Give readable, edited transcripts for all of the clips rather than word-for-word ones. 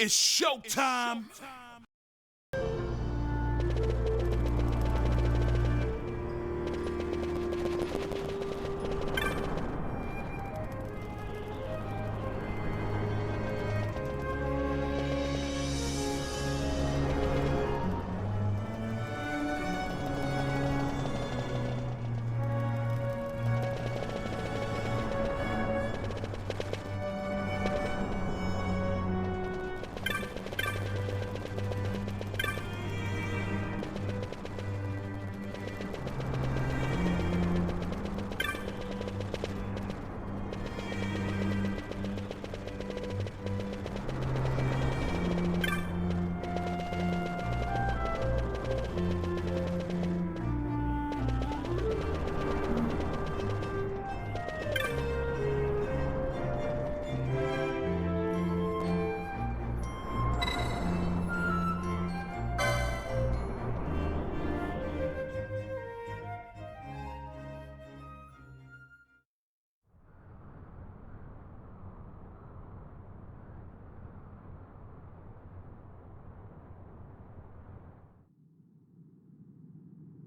It's showtime.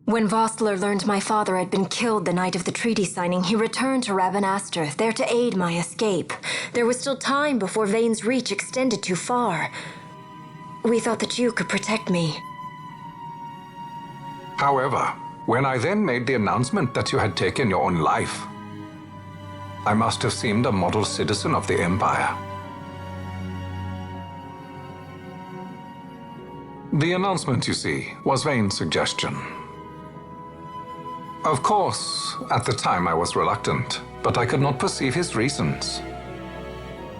When Vossler learned my father had been killed the night of the treaty signing, he returned to Ravenastre, there to aid my escape. There was still time before Vane's reach extended too far. We thought that you could protect me. However, when I then made the announcement that you had taken your own life, I must have seemed a model citizen of the Empire. The announcement, you see, was Vane's suggestion. Of course, at the time I was reluctant, but I could not perceive his reasons.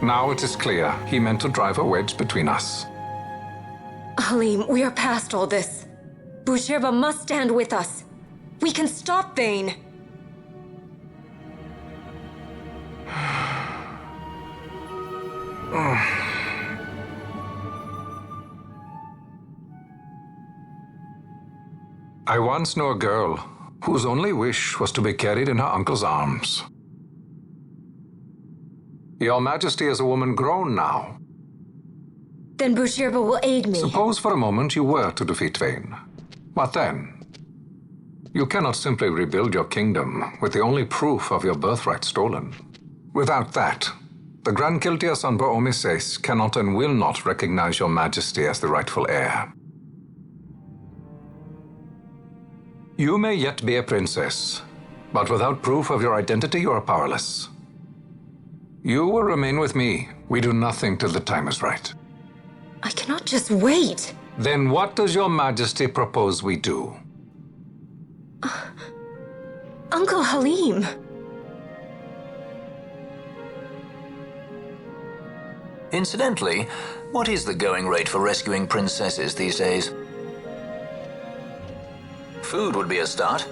Now it is clear he meant to drive a wedge between us. Halim, we are past all this. Boucherba must stand with us. We can stop Vane. I once knew a girl whose only wish was to be carried in her uncle's arms. Your Majesty is a woman grown now. Then Boucherba will aid me. Suppose for a moment you were to defeat Vane. What then? You cannot simply rebuild your kingdom with the only proof of your birthright stolen. Without that, the Grand Kiltias on Bo-Omises cannot and will not recognize your Majesty as the rightful heir. You may yet be a princess, but without proof of your identity, you are powerless. You will remain with me. We do nothing till the time is right. I cannot just wait. Then what does your Majesty propose we do? Uncle Halim. Incidentally, what is the going rate for rescuing princesses these days? Food would be a start.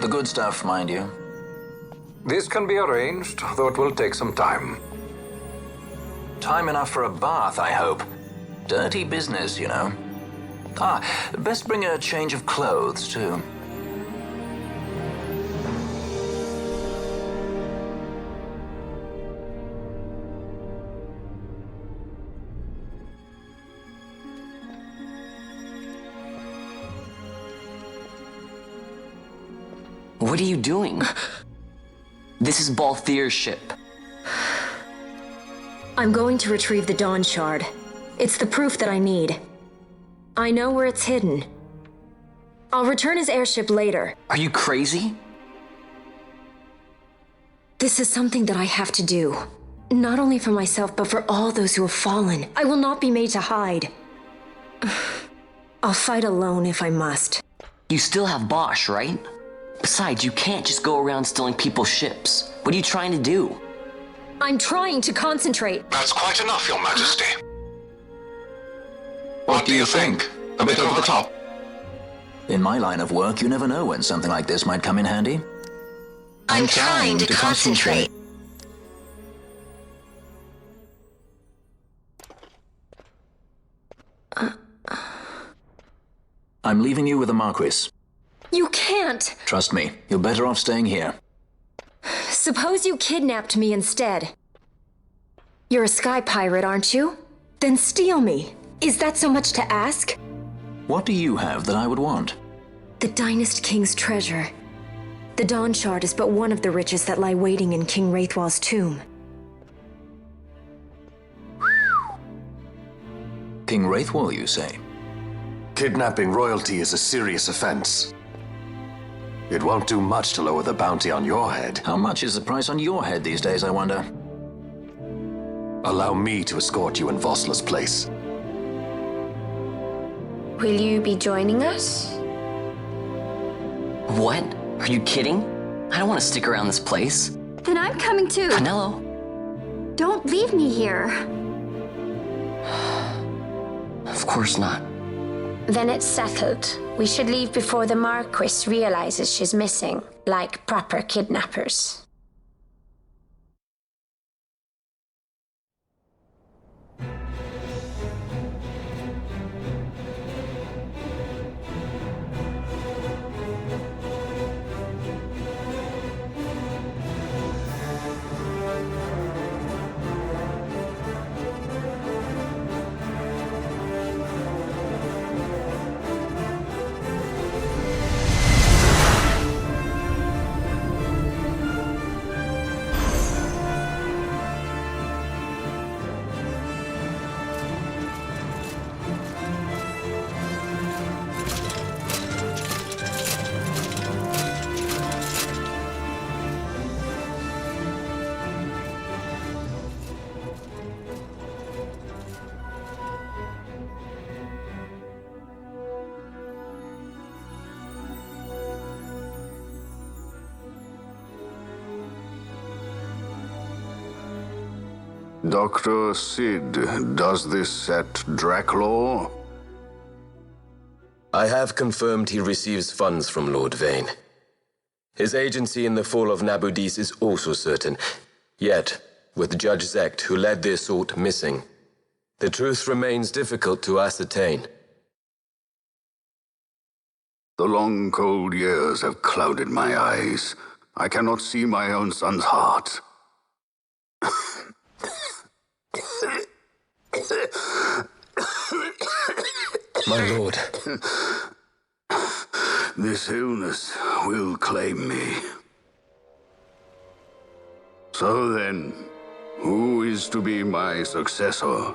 The good stuff, mind you. This can be arranged, though it will take some time. Time enough for a bath, I hope. Dirty business, you know. Best bring a change of clothes, too. What are you doing? This is Balthier's ship. I'm going to retrieve the Dawn Shard. It's the proof that I need. I know where it's hidden. I'll return his airship later. Are you crazy? This is something that I have to do. Not only for myself, but for all those who have fallen. I will not be made to hide. I'll fight alone if I must. You still have Bosch, right? Besides, you can't just go around stealing people's ships. What are you trying to do? I'm trying to concentrate. That's quite enough, Your Majesty. What do you think? A bit over the top? In my line of work, you never know when something like this might come in handy. I'm trying to concentrate. I'm leaving you with the Marquis. You can't! Trust me, you're better off staying here. Suppose you kidnapped me instead. You're a sky pirate, aren't you? Then steal me. Is that so much to ask? What do you have that I would want? The Dynast King's treasure. The Dawn Shard is but one of the riches that lie waiting in King Wraithwall's tomb. King Wraithwall, you say? Kidnapping royalty is a serious offense. It won't do much to lower the bounty on your head. How much is the price on your head these days, I wonder? Allow me to escort you in Vossler's place. Will you be joining us? What? Are you kidding? I don't want to stick around this place. Then I'm coming too. Canelo? Don't leave me here. Of course not. Then it's settled. We should leave before the Marquis realizes she's missing, like proper kidnappers. Dr. Sid, does this set Draclaw? I have confirmed he receives funds from Lord Vane. His agency in the fall of Nabudis is also certain. Yet, with Judge Zecht, who led the assault, missing, the truth remains difficult to ascertain. The long, cold years have clouded my eyes. I cannot see my own son's heart. My lord. This illness will claim me. So then, who is to be my successor?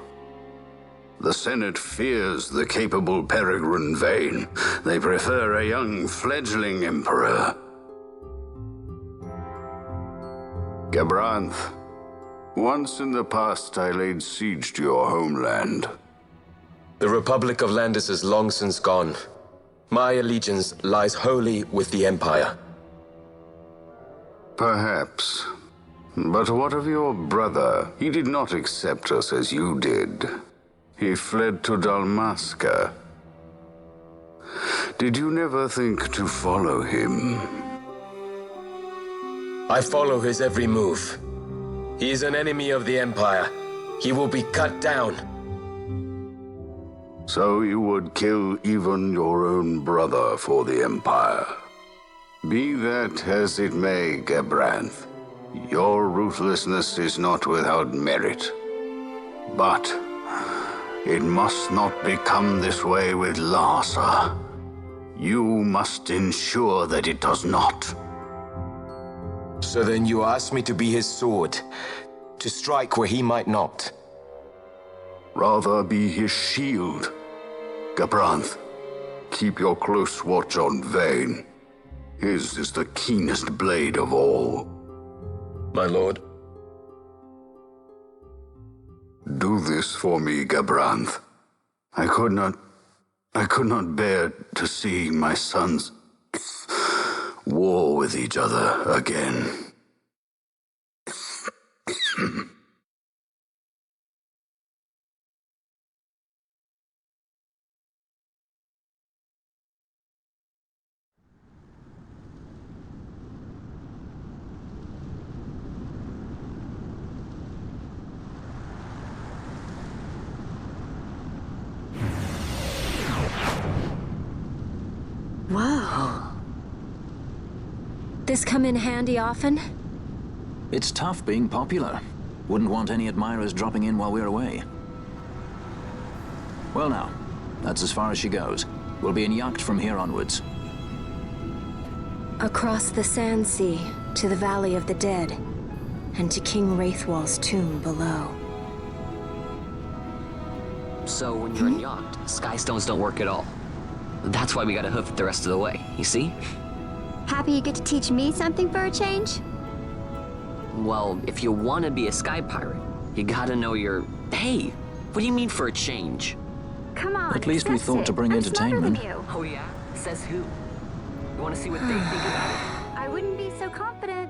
The Senate fears the capable Peregrine Vane. They prefer a young, fledgling emperor. Gabranth, once in the past I laid siege to your homeland. The Republic of Landis is long since gone. My allegiance lies wholly with the Empire. Perhaps. But what of your brother? He did not accept us as you did. He fled to Dalmasca. Did you never think to follow him? I follow his every move. He is an enemy of the Empire. He will be cut down. So you would kill even your own brother for the Empire. Be that as it may, Gabranth, your ruthlessness is not without merit. But it must not become this way with Larsa. You must ensure that it does not. So then you ask me to be his sword, to strike where he might not. Rather be his shield. Gabranth, keep your close watch on Vane. His is the keenest blade of all. My lord. Do this for me, Gabranth. I could not bear to see my sons war with each other again. Whoa. This come in handy often? It's tough being popular. Wouldn't want any admirers dropping in while we're away. Well now, that's as far as she goes. We'll be in yacht from here onwards. Across the sand sea, to the Valley of the Dead, and to King Wraithwall's tomb below. So when you're in yacht, skystones don't work at all. That's why we gotta hoof it the rest of the way, you see? Happy you get to teach me something for a change? Well, if you want to be a sky pirate, you gotta know your... Hey, what do you mean for a change? Come on, At least we accept thought it. to bring I'm smarter than entertainment. you. Oh yeah? Says who? You want to see what they think about it? I wouldn't be so confident.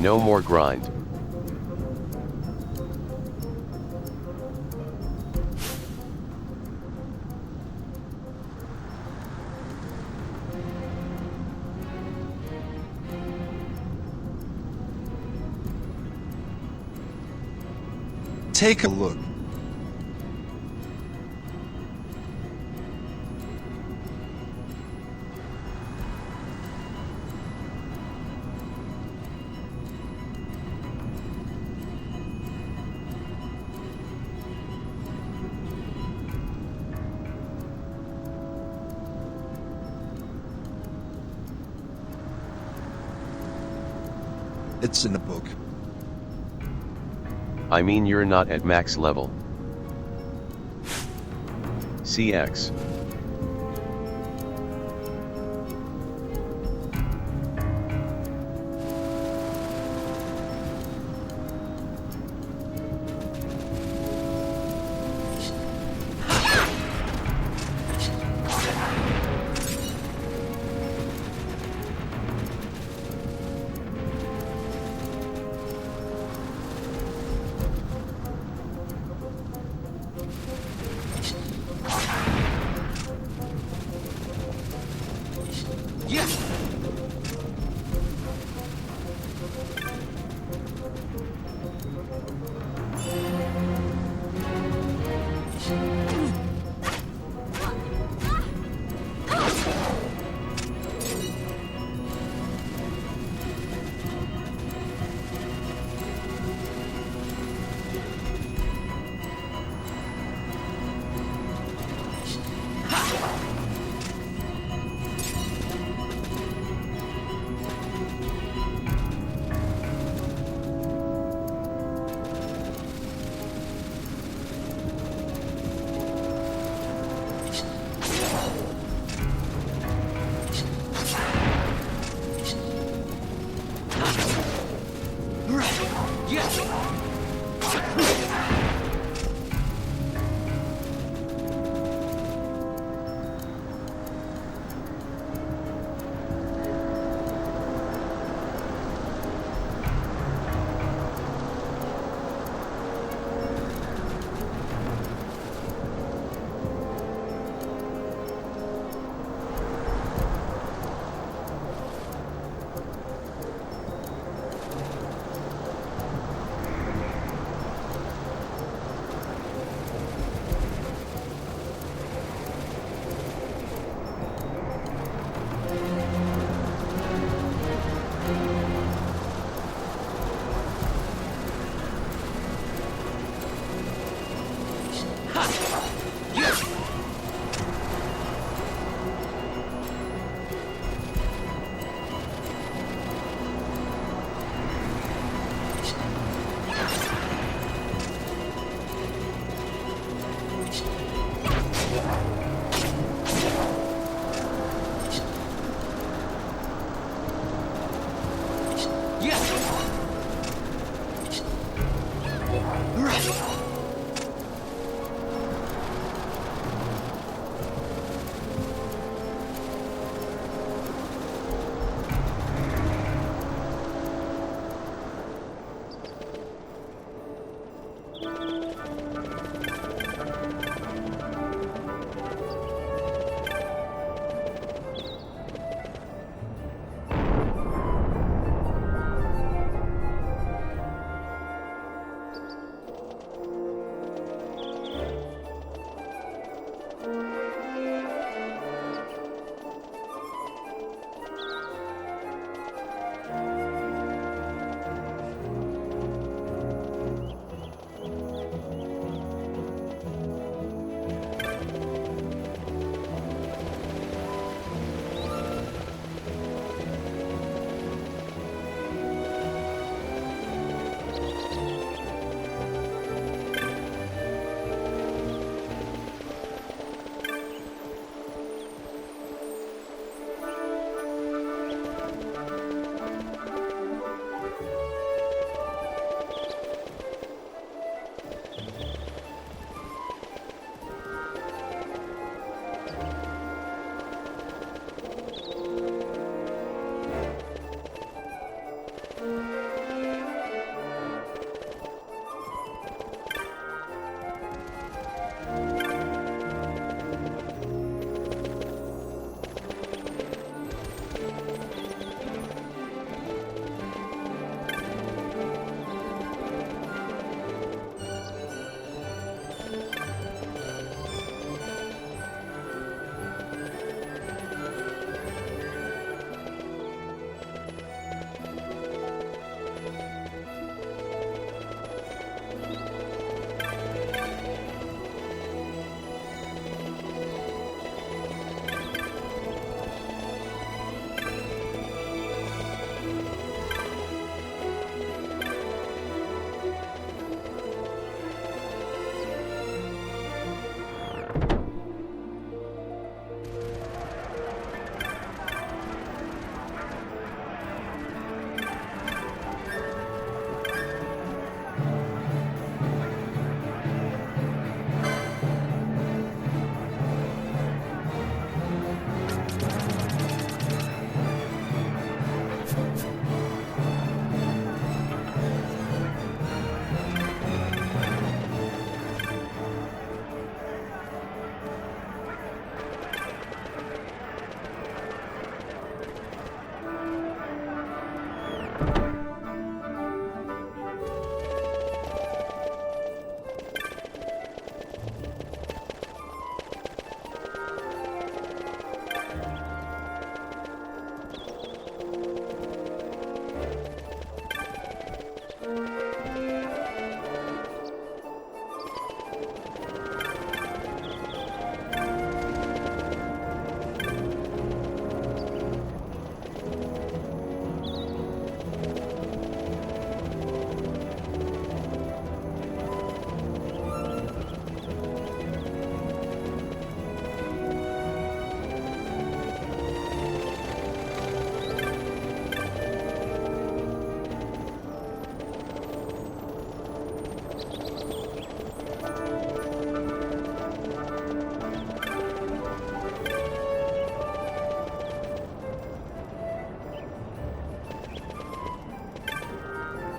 No more grind. Take a look. It's in the book. I mean, you're not at max level. CX. Yes!